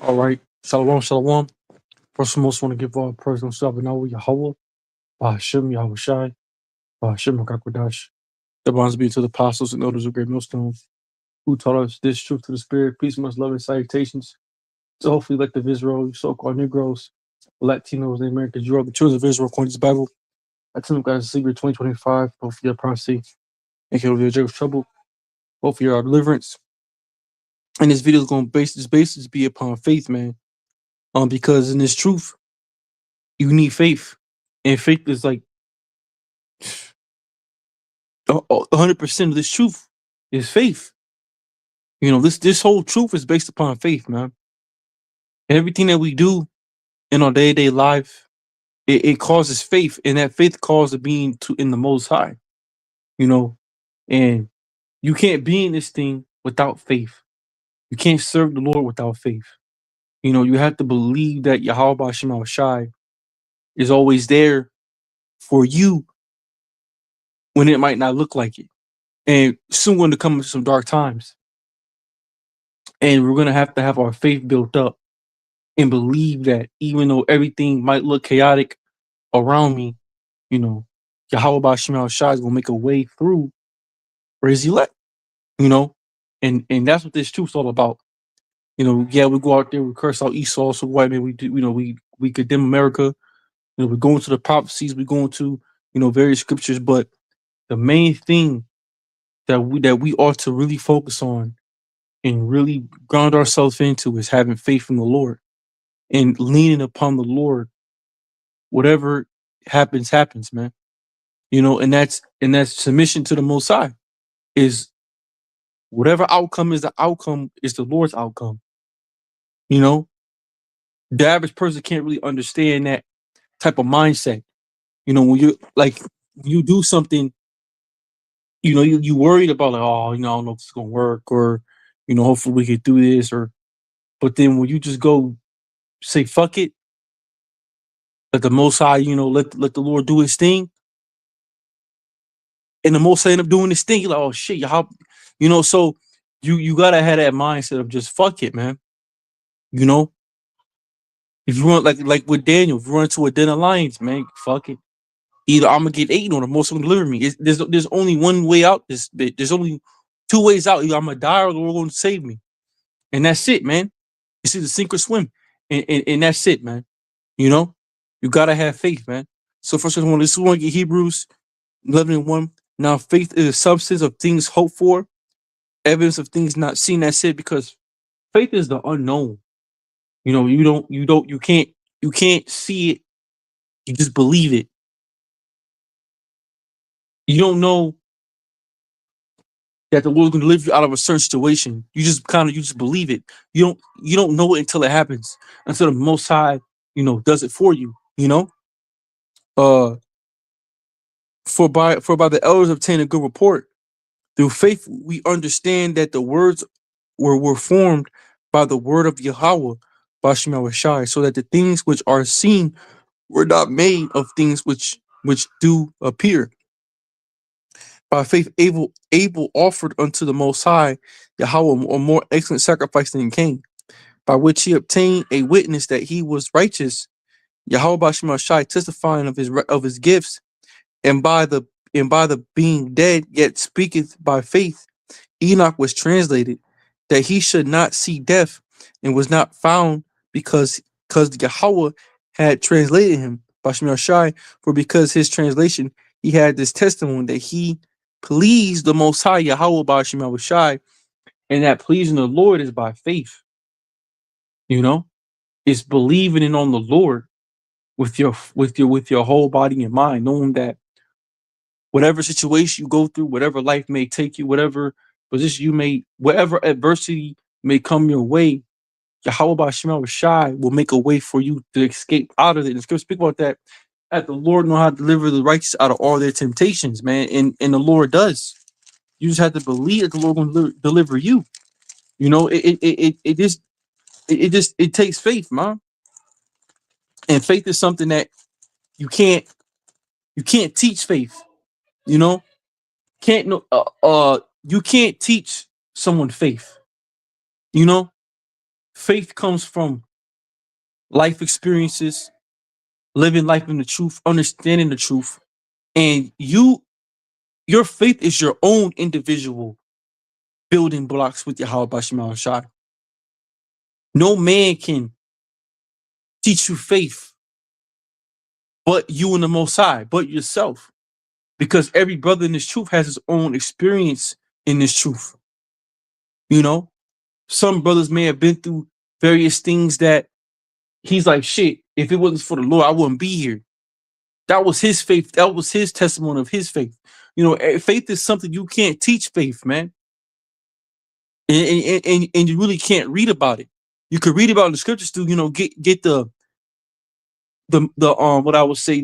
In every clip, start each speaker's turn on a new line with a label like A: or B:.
A: All right. Shalom, shalom. First and most, want to give all praise and stuff. And now we Yahweh, Bahashim, Yahweh Shai, Bahashim, Hakakwadash. The bonds be to the apostles and elders of Great Millstone, who taught us this truth to the Spirit, peace, much love, and salutations. So hopefully, elect of Israel, you so called Negroes, Latinos, and Americans, you are the children of Israel, according to the Bible. I tell them, guys, Secret 2025, both for your prophecy, and kill your Jacob's trouble, both for your deliverance. And this video is going to basis be upon faith, man. Because in this truth, you need faith. And faith is like 100% of this truth is faith. You know, this whole truth is based upon faith, man. And everything that we do in our day-to-day life, it causes faith, and that faith causes being to in the Most High. You know, and you can't be in this thing without faith. You can't serve the Lord without faith. You know, you have to believe that Yahweh B'Shem Shai is always there for you when it might not look like it. And soon going to come some dark times. And we're going to have our faith built up and believe that even though everything might look chaotic around me, you know, Yahweh B'Shem Shai is going to make a way through for his elect, you know? And that's what this truth's all about. You know, yeah, we go out there, we curse out Esau, so white man, we do, you know, we condemn America, you know, we go into the prophecies, we go into, you know, various scriptures, but the main thing that we ought to really focus on and really ground ourselves into is having faith in the Lord and leaning upon the Lord. Whatever happens, man. You know, and that's submission to the Most High. Is whatever outcome is the Lord's outcome. You know, the average person can't really understand that type of mindset. You know, when you do something, you know, you worried about like, oh, you know, I don't know if it's gonna work, or, you know, hopefully we can do this, or, but then when you just go say fuck it, let the Most High, you know, let the Lord do his thing, and the Most High end up doing this thing, you're like, oh shit, how, you know, so you gotta have that mindset of just fuck it, man. You know, if you want like with Daniel, if you run into a den of lions, man, fuck it. Either I'm gonna get eaten or the Most High gonna deliver me. There's only one way out this bit. There's only two ways out. Either I'm gonna die or the Lord gonna save me, and that's it, man. It's either sink or swim, and that's it, man. You know, you gotta have faith, man. So first, this is one get Hebrews 11:1. Now faith is the substance of things hoped for, evidence of things not seen. That's it, because faith is the unknown. You know, you can't see it. You just believe it. You don't know that the Lord's gonna deliver you out of a certain situation. You just believe it. You don't know it until it happens. Until the Most High, you know, does it for you. You know, uh, for by the elders obtain a good report. Through faith, we understand that the words were formed by the word of Yahweh, Bashim Shai, so that the things which are seen were not made of things which do appear. By faith, Abel offered unto the Most High Yahweh a more excellent sacrifice than Cain, by which he obtained a witness that he was righteous. Yahweh Bashim Shai testifying of his gifts, and by the being dead yet speaketh by faith. Enoch was translated that he should not see death, and was not found because Yahweh had translated him, Bashim Shai, for because his translation he had this testimony that he pleased the Most High Yahweh Bashim Shai, and that pleasing the Lord is by faith. You know, it's believing in on the Lord with your whole body and mind, knowing that whatever situation you go through, whatever life may take you, whatever position you may, whatever adversity may come your way, Yahweh B'Shem Shai will make a way for you to escape out of it. And Scripture speak about that. That the Lord know how to deliver the righteous out of all their temptations, man. And the Lord does. You just have to believe that the Lord will deliver you. You know, it takes faith, man. And faith is something that you can't teach faith. You know, you can't teach someone faith. You know, Faith comes from life experiences, living life in the truth, understanding the truth. And your faith is your own individual building blocks with Yahweh Bashim Shai. No man can teach you faith but you and the Most High, but yourself. Because every brother in this truth has his own experience in this truth. You know, some brothers may have been through various things that he's like, shit, if it wasn't for the Lord, I wouldn't be here. That was his faith. That was his testimony of his faith. You know, faith is something you can't teach faith, man. And you really can't read about it. You could read about it in the scriptures to, you know, get the what I would say,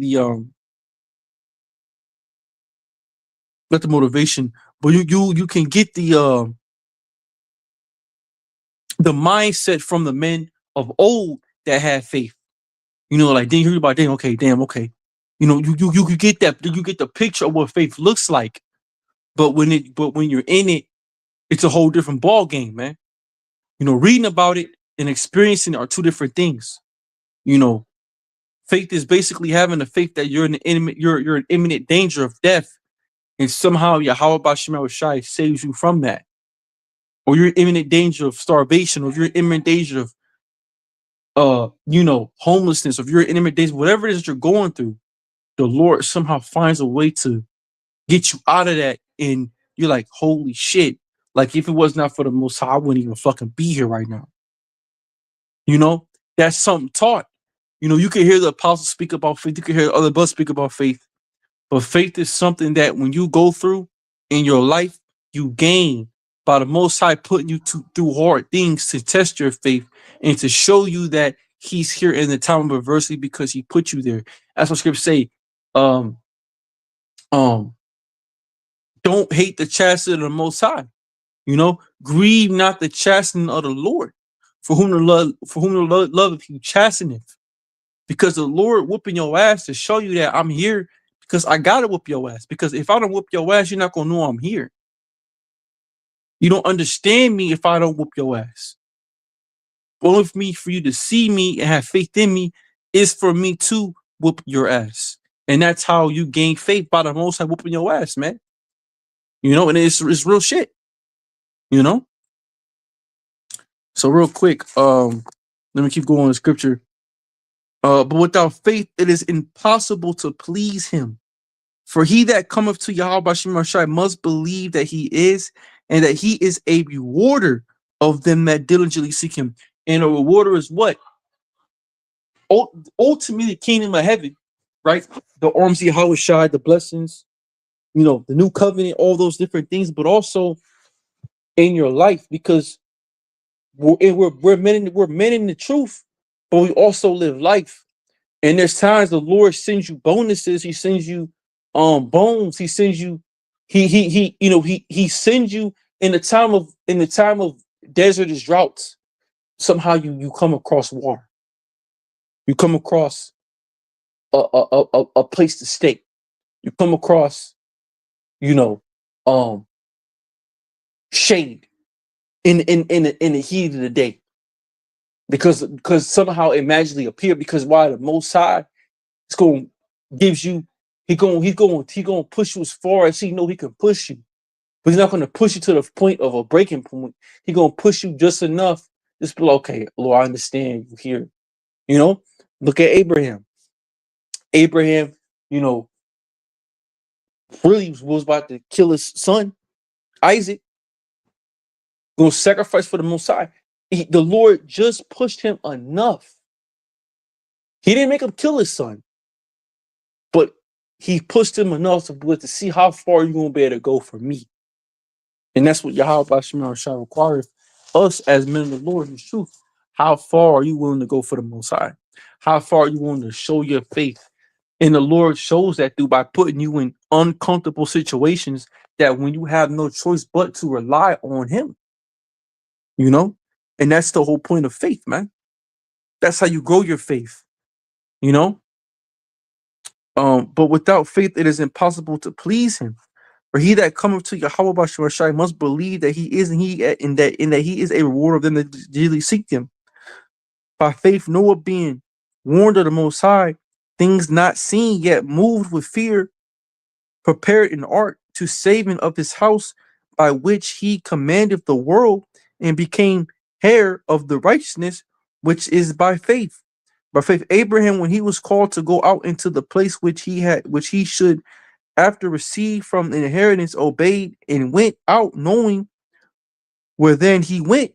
A: not the motivation, but you can get the mindset from the men of old that had faith. You know, like, then you hear about, damn, okay. You know, you could get that, you get the picture of what faith looks like. But when you're in it, it's a whole different ball game, man. You know, reading about it and experiencing it are two different things. You know, faith is basically having the faith that you're you're in imminent danger of death, and somehow Yahweh Bashim Shai saves you from that. Or you're in imminent danger of starvation, or you're in imminent danger of you know, homelessness, or if you're in imminent danger, whatever it is that you're going through, the Lord somehow finds a way to get you out of that, and you're like, holy shit. Like, if it was not for the Most High, I wouldn't even fucking be here right now. You know, that's something taught. You know, you can hear the apostles speak about faith, you can hear other brothers speak about faith, but faith is something that when you go through in your life, you gain by the Most High putting you through hard things to test your faith and to show you that He's here in the time of adversity because He put you there. That's what scriptures say. Don't hate the chastisement of the Most High. You know, grieve not the chastening of the Lord, for whom the love He chasteneth. Because the Lord whooping your ass to show you that I'm here because I gotta whoop your ass. Because if I don't whoop your ass, you're not gonna know I'm here. You don't understand me if I don't whoop your ass. Only for me, for you to see me and have faith in me, is for me to whoop your ass. And that's how you gain faith, by the Most High whooping your ass, man. You know, and it's real shit. You know? So real quick, let me keep going with scripture. But without faith, it is impossible to please Him. For he that cometh to Yahweh Bashim Shai must believe that He is, and that He is a rewarder of them that diligently seek Him. And a rewarder is what? Ultimately, the kingdom of heaven, right? The arms of Yahweh Shai, the blessings, you know, the new covenant, all those different things, but also in your life, because we're men in the truth, but we also live life. And there's times the Lord sends you bonuses. He sends you bones. He sends you he sends you in the time of desertous droughts. Somehow you come across water. You come across a place to stay. You come across, you know, shade in the heat of the day. Because somehow it magically appeared. Because why? The Most High is going gives you, he going to push you as far as He know He can push you. But He's not going to push you to the point of a breaking point. He's going to push you just enough. Just be like, okay, Lord, I understand you here. You know, look at Abraham. Abraham, you know, really was about to kill his son, Isaac, going to sacrifice for the Most High. The Lord just pushed him enough. He didn't make him kill his son, but He pushed him enough to see how far you're going to be able to go for me. And that's what Yahweh Bashim Shai requires us as men of the Lord in truth. How far are you willing to go for the Most High? How far are you willing to show your faith? And the Lord shows that through by putting you in uncomfortable situations that when you have no choice but to rely on Him. You know? And that's the whole point of faith, man. That's how you grow your faith. You know? But without faith, it is impossible to please Him. For he that cometh to Yahweh Bashim Shai must believe that He is, and that He is a rewarder of them that diligently seek Him. By faith, Noah being warned of the Most High, things not seen yet, moved with fear, prepared an ark to saving of his house, by which he commanded the world and became heir of the righteousness which is by faith. By faith, Abraham, when he was called to go out into the place which he should after receive from the inheritance, obeyed and went out, knowing where then he went.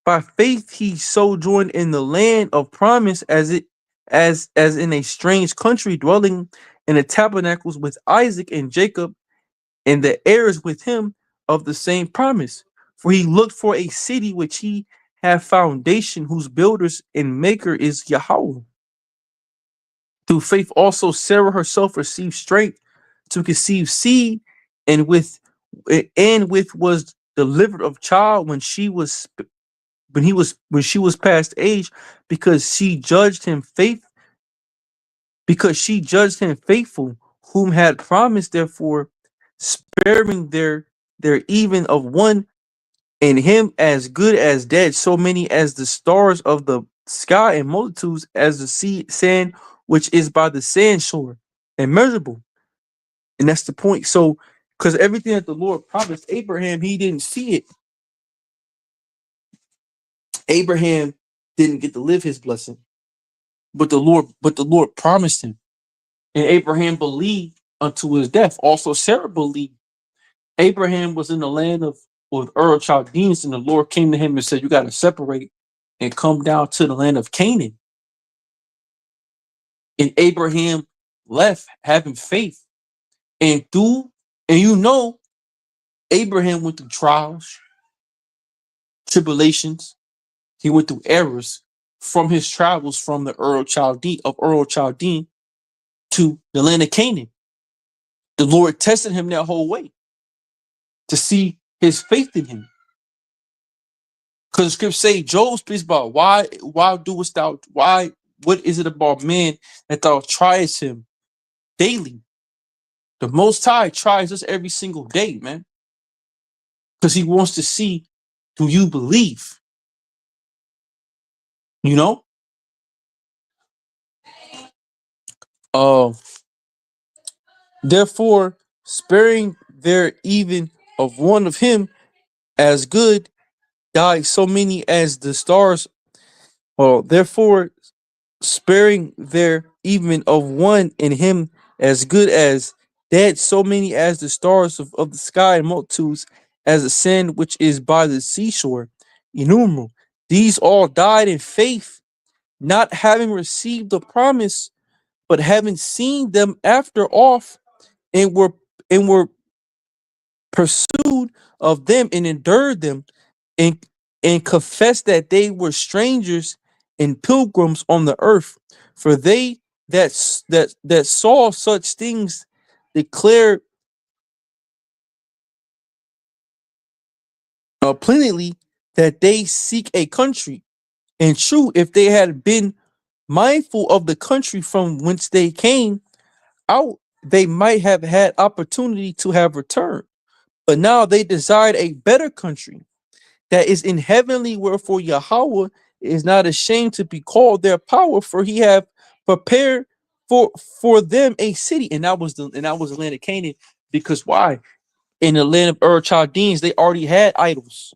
A: By faith, he sojourned in the land of promise, as in a strange country, dwelling in the tabernacles with Isaac and Jacob, and the heirs with him of the same promise. For he looked for a city which he had foundation, whose builders and maker is Yahweh. Through faith also Sarah herself received strength to conceive seed, and with was delivered of child when she was past age, because she judged him faithful, whom had promised. Therefore, sparing there even of one, and him as good as dead, so many as the stars of the sky, and multitudes as the sand which is by the sand shore, immeasurable. And that's the point. So, because everything that the Lord promised Abraham, he didn't see it. Abraham didn't get to live his blessing, but the Lord promised him. And Abraham believed unto his death. Also, Sarah believed. Abraham was in the land of Ur Chaldeans, and the Lord came to him and said, "You got to separate and come down to the land of Canaan." And Abraham left, having faith, and Abraham went through trials, tribulations. He went through errors from his travels from the Ur Chaldean to the land of Canaan. The Lord tested him that whole way to see his faith in him. Because the scriptures say, Job speaks about why doest thou, what is it about man that thou triest him daily? The Most High tries us every single day, man. Because he wants to see, do you believe? You know? Therefore, sparing there even of one of him as good, died so many as the stars. Therefore, sparing there even of one in him as good as dead, so many as the stars of the sky, and multitudes as the sand which is by the seashore, innumerable. These all died in faith, not having received the promise, but having seen them after off, and were pursued of them, and endured them, and confessed that they were strangers and pilgrims on the earth. For they that saw such things declared plainly that they seek a country. And true, if they had been mindful of the country from whence they came out, they might have had opportunity to have returned. But now they desired a better country, that is in heavenly, wherefore Yahweh is not ashamed to be called their power, for he have prepared for them a city. And that was the land of Canaan. Because why? In the land of Ur Chaldeans, they already had idols.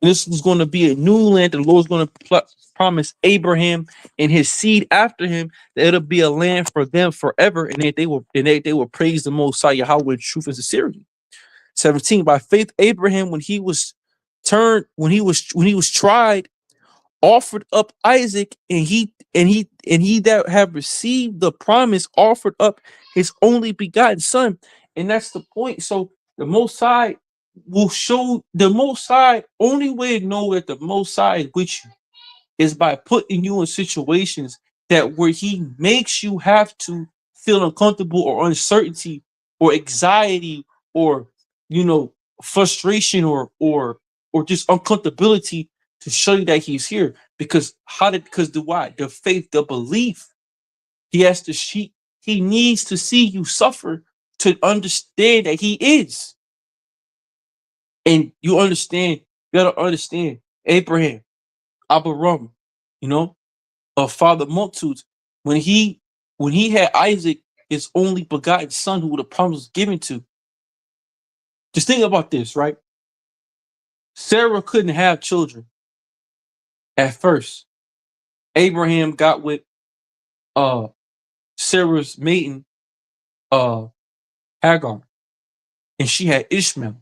A: And this is going to be a new land that the Lord's going to promise Abraham and his seed after him, that it'll be a land for them forever, and that they will praise the Most High Yahweh in truth and sincerity. 17. By faith, Abraham, when he was tried, offered up Isaac, and he that have received the promise offered up his only begotten son. And that's the point. So the Most High will show, the Most High, only way to know that the Most High is with you is by putting you in situations that where he makes you have to feel uncomfortable or uncertainty or anxiety or frustration or just uncomfortability, to show you that he's here. Because the faith, the belief, he needs to see you suffer to understand that he is. And you gotta understand Abraham, Abraham, you know, father multitudes. When he had Isaac, his only begotten son, who the promise was given to. Just think about this, right? Sarah couldn't have children at first. Abraham got with uh Sarah's maiden, uh Hagar, and she had Ishmael.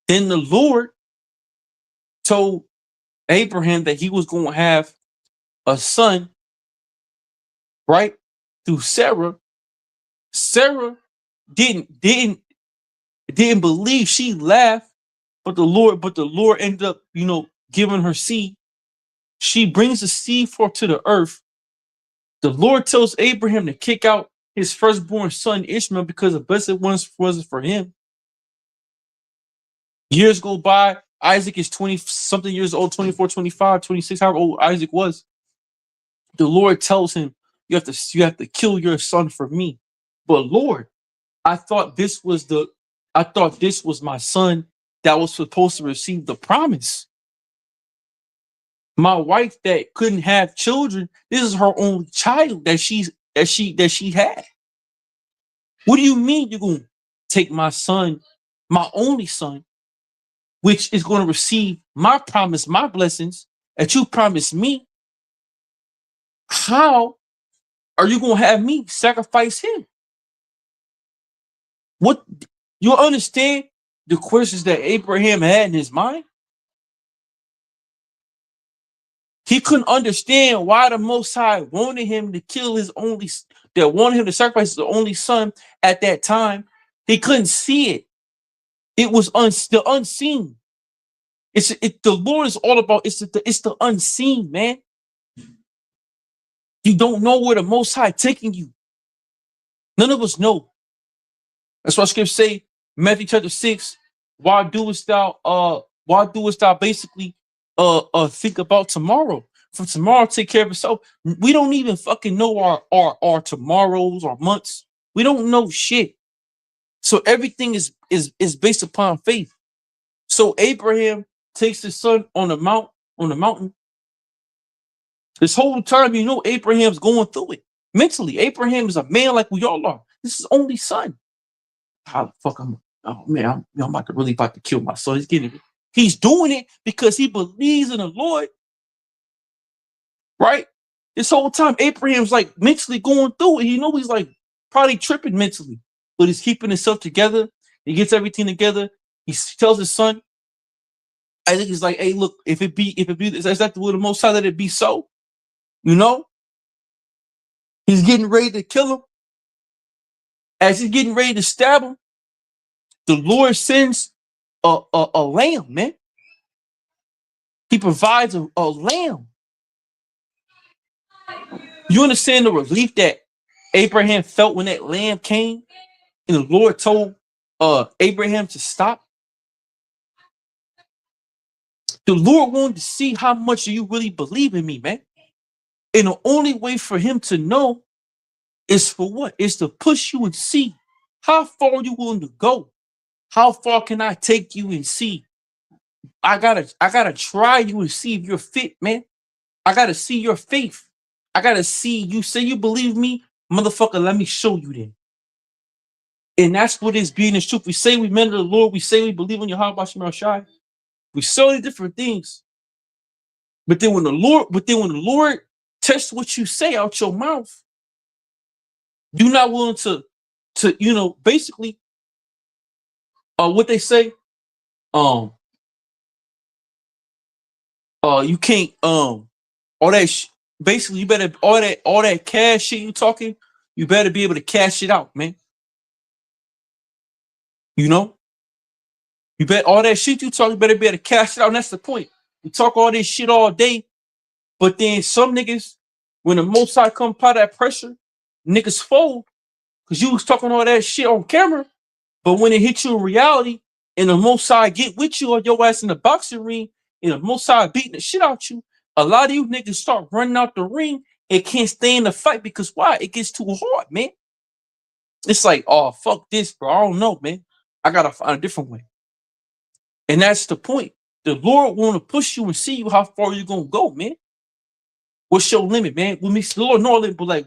A: Then the Lord told Abraham that he was going to have a son, right, through Sarah. Sarah didn't believe. She laughed, but the Lord ended up, giving her seed. She brings the seed forth to the earth. The Lord tells Abraham to kick out his firstborn son Ishmael because the blessed ones wasn't for him. Years go by. Isaac is 20 something years old, 24, 25, 26, however old Isaac was. The Lord tells him, you have to kill your son for me. But Lord, I thought this was my son that was supposed to receive the promise. My wife that couldn't have children, this is her only child that she had. What do you mean you're going to take my son, my only son, which is going to receive my promise, my blessings that you promised me? How are you going to have me sacrifice him? What, you understand the questions that Abraham had in his mind? He couldn't understand why the Most High wanted him to kill wanted him to sacrifice his only son at that time. He couldn't see it. It was the unseen. The Lord is all about, it's the unseen, man. You don't know where the Most High taking you. None of us know. That's why Scripture say, Matthew chapter 6, why doest thou basically think about tomorrow? For tomorrow take care of itself. We don't even fucking know our tomorrows or months. We don't know shit. So everything is based upon faith. So Abraham takes his son on the mountain. This whole time, Abraham's going through it mentally. Abraham is a man like we all are. This is his only son. How the fuck oh man, I'm about to kill my son. He's doing it because he believes in the Lord. Right? This whole time, Abraham's like mentally going through it. He's like probably tripping mentally, but he's keeping himself together. He gets everything together. He tells his son, I think he's like, hey, look, if it be, is that the will of the Most High, let it be so. He's getting ready to kill him. As he's getting ready to stab him, the Lord sends a lamb, man. He provides a lamb. You understand the relief that Abraham felt when that lamb came and the Lord told Abraham to stop? The Lord wanted to see how much you really believe in me, man. And the only way for him to know is for what? Is to push you and see how far you willing to go. How far can I take you and see? I gotta try you and see if you're fit, man. I gotta see your faith. I gotta see you say you believe me, motherfucker. Let me show you then. And that's what is being the truth. We say we meant the Lord. We say we believe in Yahweh Shema Shai. We say all these different things. But then when the Lord tests what you say out your mouth, you're not willing to basically what they say, you can't all that basically you better all that cash shit you talking, you better be able to cash it out, man. You bet all that shit you talk, you better be able to cash it out. And that's the point. You talk all this shit all day, but then some niggas, when the Most High come part of that pressure, niggas fold because you was talking all that shit on camera. But when it hits you in reality and the Most High get with you or your ass in the boxing ring and the Most High beating the shit out you, a lot of you niggas start running out the ring and can't stay in the fight because why? It gets too hard, man. It's like, oh, fuck this, bro. I don't know, man. I got to find a different way. And that's the point. The Lord want to push you and see you how far you're going to go, man. What's your limit, man? With me, Lord, no limit, but like,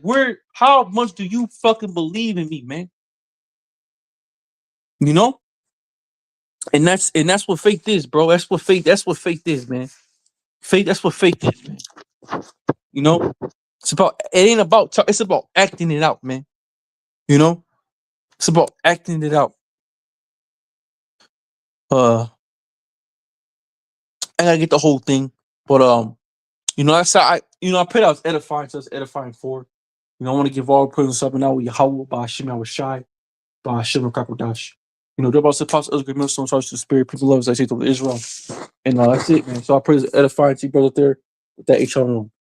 A: how much do you fucking believe in me, man? You know? And that's what faith is, bro. That's what faith is, man. That's what faith is, man. You know? It's about acting it out, man. You know? It's about acting it out. I gotta get the whole thing. But I put out edifying to us, edifying for. I want to give all praise and now with Yahweh by Hashem, I was shy by Hashem Kakodash. They're about to pass us good millstone charge to the spirit, people love as I say to Israel. And that's it, man. So I praise edifying to you, brother, there with that HR room.